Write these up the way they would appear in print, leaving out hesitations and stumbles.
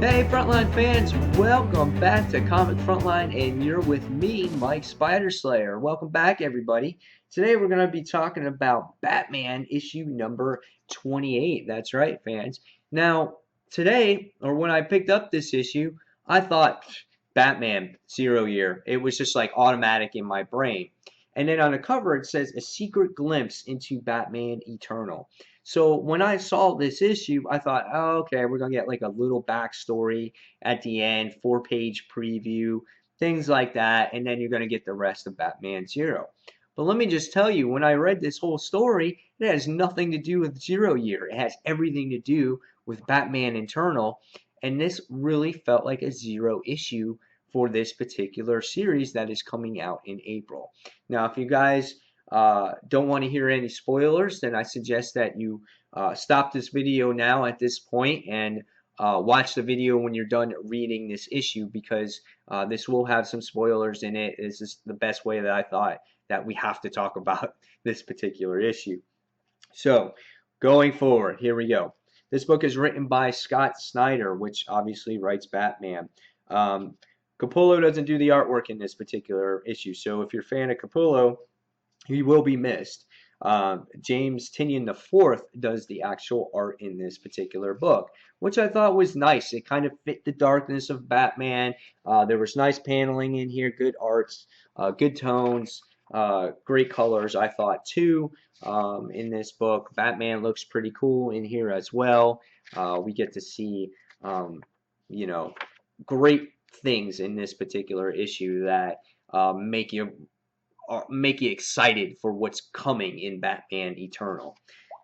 Hey Frontline fans, welcome back to Comic Frontline, and you're with me, Mike Spider Slayer. Welcome back, everybody. Today we're going to be talking about Batman issue number 28. That's right, fans. Now, today, or when I picked up this issue, I thought Batman, 0 year. It was just like automatic in my brain. And then on the cover it says, A Secret Glimpse into Batman Eternal. So when I saw this issue, I thought, oh, okay, we're going to get like a little backstory at the end, 4-page preview, things like that, and then you're going to get the rest of Batman Zero. But let me just tell you, when I read this whole story, it has nothing to do with 0 year. It has everything to do with Batman Eternal, and this really felt like a zero issue for this particular series that is coming out in April. Now, if you guys don't want to hear any spoilers, then I suggest that you stop this video now at this point and watch the video when you're done reading this issue, because this will have some spoilers in it. This is the best way that I thought that we have to talk about this particular issue. So, going forward, here we go. This book is written by Scott Snyder, which obviously writes Batman. Capullo doesn't do the artwork in this particular issue, so if you're a fan of Capullo, he will be missed. James Tynion IV does the actual art in this particular book, which I thought was nice. It kind of fit the darkness of Batman. There was nice paneling in here, good arts, good tones, great colors, I thought, too, in this book. Batman looks pretty cool in here as well. We get to see, great things in this particular issue that make you excited for what's coming in Batman Eternal.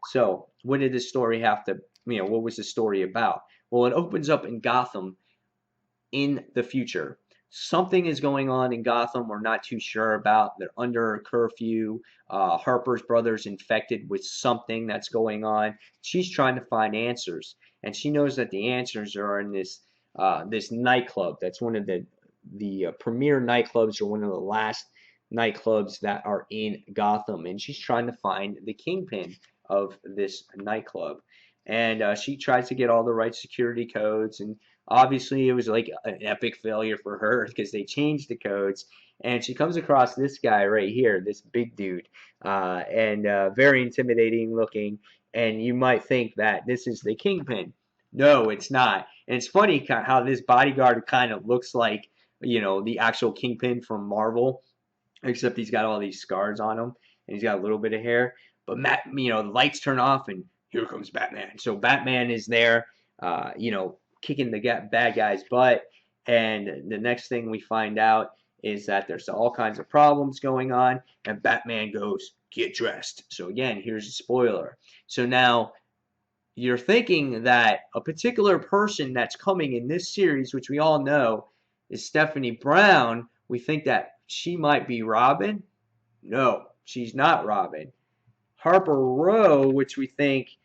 So, what did this story have to, what was the story about? Well, it opens up in Gotham in the future. Something is going on in Gotham we're not too sure about. They're under a curfew. Harper's brother's infected with something that's going on. She's trying to find answers, and she knows that the answers are in this nightclub. That's one of the premier nightclubs, or one of the last nightclubs that are in Gotham, and she's trying to find the kingpin of this nightclub. And she tries to get all the right security codes, and obviously it was like an epic failure for her because they changed the codes. And she comes across this guy right here, this big dude, and very intimidating looking, and you might think that this is the kingpin. No, it's not. And it's funny how this bodyguard kind of looks like, the actual kingpin from Marvel, except he's got all these scars on him, and he's got a little bit of hair. But the lights turn off, and here comes Batman. So Batman is there, kicking the bad guy's butt. And the next thing we find out is that there's all kinds of problems going on, and Batman goes, "Get dressed." So again, here's a spoiler. So now you're thinking that a particular person that's coming in this series, which we all know is Stephanie Brown, we think that she might be Robin. No, she's not Robin. Harper Row, which we think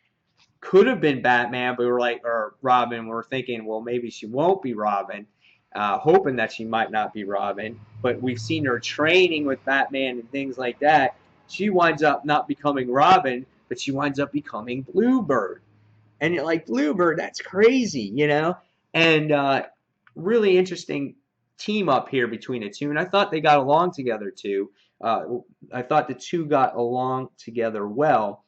could have been Batman, but or Robin, we're thinking, well, maybe she won't be Robin, hoping that she might not be Robin. But we've seen her training with Batman and things like that. She winds up not becoming Robin, but she winds up becoming Bluebird. And you're like, Bluebird, that's crazy, And really interesting team up here between the two, and I thought they got along together too. I thought the two got along together well,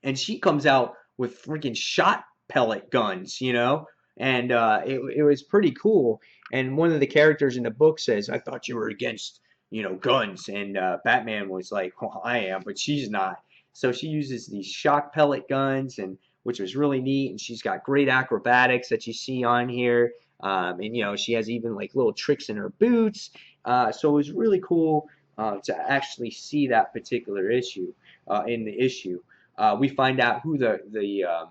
and she comes out with freaking shot pellet guns, and it was pretty cool. And one of the characters in the book says, "I thought you were against, guns," and Batman was like, "Well, I am, but she's not." So she uses these shock pellet guns, and which was really neat, and she's got great acrobatics that you see on here. And she has even like little tricks in her boots. So it was really cool to actually see that particular issue in the issue. We find out who the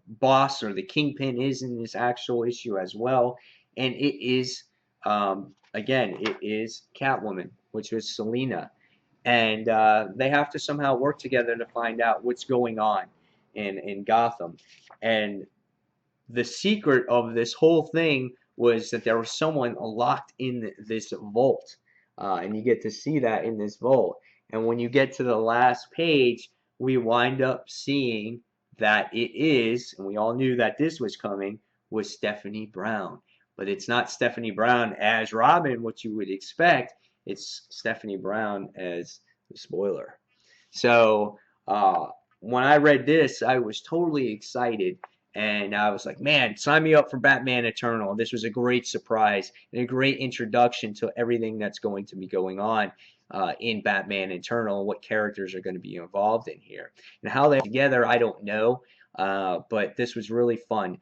boss or the kingpin is in this actual issue as well, and it is it is Catwoman, which was Selina, and they have to somehow work together to find out what's going on in Gotham. And the secret of this whole thing was that there was someone locked in this vault, and you get to see that in this vault. And when you get to the last page, we wind up seeing that it is, and we all knew that this was coming, was Stephanie Brown. But it's not Stephanie Brown as Robin, what you would expect. It's Stephanie Brown as the spoiler. So when I read this, I was totally excited. And I was like, man, sign me up for Batman Eternal. This was a great surprise and a great introduction to everything that's going to be going on in Batman Eternal and what characters are going to be involved in here. And how they together, I don't know. But this was really fun.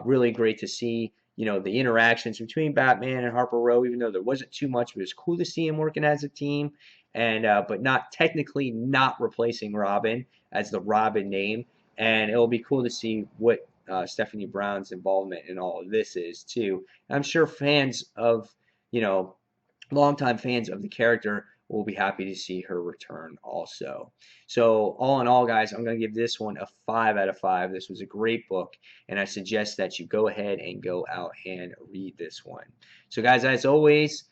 Really great to see, you know, the interactions between Batman and Harper Row, even though there wasn't too much. It was cool to see him working as a team, and but not technically not replacing Robin as the Robin name. And it'll be cool to see what Stephanie Brown's involvement in all of this is too. And I'm sure fans of, you know, longtime fans of the character will be happy to see her return also. So all in all, guys, I'm going to give this one a 5 out of 5. This was a great book, and I suggest that you go ahead and go out and read this one. So guys, as always,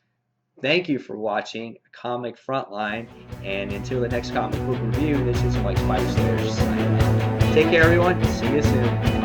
thank you for watching Comic Frontline, and until the next comic book review, this is Mike Spider Slayer signing off. Take care, everyone. See you soon.